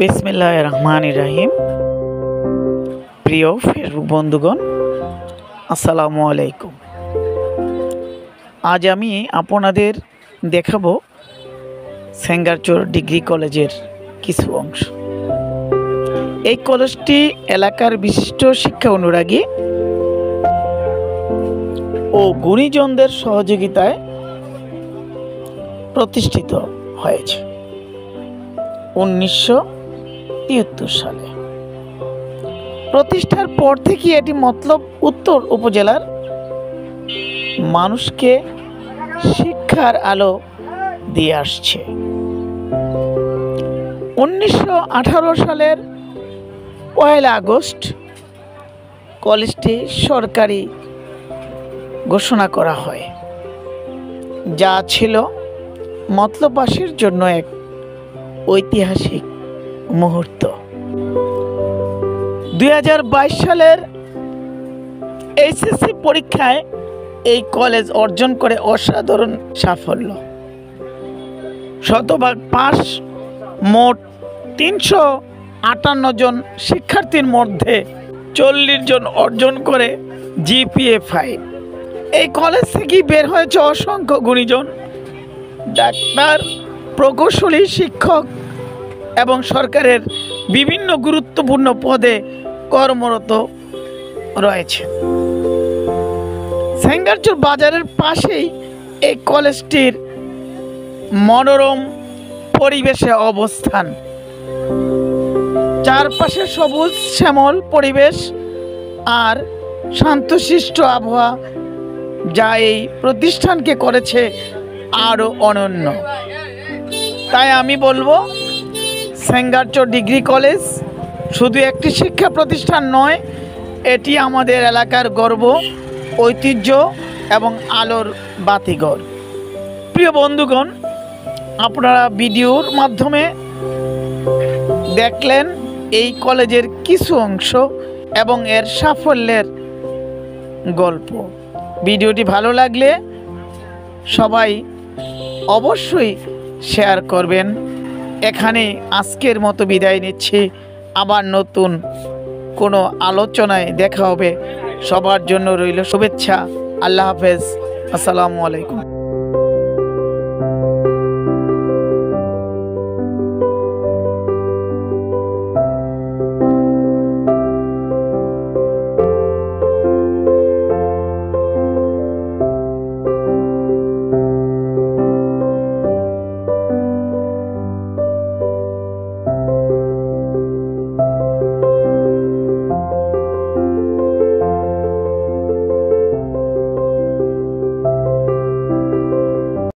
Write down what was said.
বিসমিল্লাহির রহমানির রহিম। প্রিয় ফেসবুক বন্ধুগণ, আসসালামু আলাইকুম। আজ আমি আপনাদের দেখাবো সেঙ্গারচর ডিগ্রি কলেজের কিছু অংশ। এই কলেজটি এলাকার বিশিষ্ট শিক্ষা অনুরাগী ও গুণীজনদের সহযোগিতায় প্রতিষ্ঠিত হয়েছে 1973 সালে। প্রতিষ্ঠার পর থেকে এটি মতলব উত্তর উপজেলার মানুষকে শিক্ষার আলো দিয়ে আসছে। 1918 সালের 1 আগস্ট কলেজটি সরকারি ঘোষণা করা হয়, যা ছিল মতলববাসীর জন্য এক ঐতিহাসিক মুহূর্ত। 2022 সালের এইচএসসি পরীক্ষায় এই কলেজ অর্জন করে অসাধারণ সাফল্য। শতভাগ পাস, মোট 358 জন শিক্ষার্থীর মধ্যে 40 জন অর্জন করে জিপিএ 5। এই কলেজ থেকেই বের হয়েছে অসংখ্য গুণীজন, ডাক্তার, প্রকৌশলী, শিক্ষক এবং সরকারের বিভিন্ন গুরুত্বপূর্ণ পদে কর্মরত রয়েছে। সেঙ্গারচর বাজারের পাশেই এই কলেজটির মনোরম পরিবেশে অবস্থান। চারপাশে সবুজ শ্যামল পরিবেশ আর শান্তশিষ্ট আবহাওয়া, যা এই প্রতিষ্ঠানকে করেছে আরও অনন্য। তাই আমি বলবো, সেঙ্গারচর ডিগ্রি কলেজ শুধু একটি শিক্ষা প্রতিষ্ঠান নয়, এটি আমাদের এলাকার গর্ব, ঐতিহ্য এবং আলোর বাতিঘর। প্রিয় বন্ধুগণ, আপনারা ভিডিওর মাধ্যমে দেখলেন এই কলেজের কিছু অংশ এবং এর সাফল্যের গল্প। ভিডিওটি ভালো লাগলে সবাই অবশ্যই শেয়ার করবেন। এখানে আজকের মতো বিদায় নিচ্ছি। আবার নতুন কোনো আলোচনায় দেখা হবে। সবার জন্য রইল শুভেচ্ছা। আল্লাহ হাফেজ। আসসালামু আলাইকুম।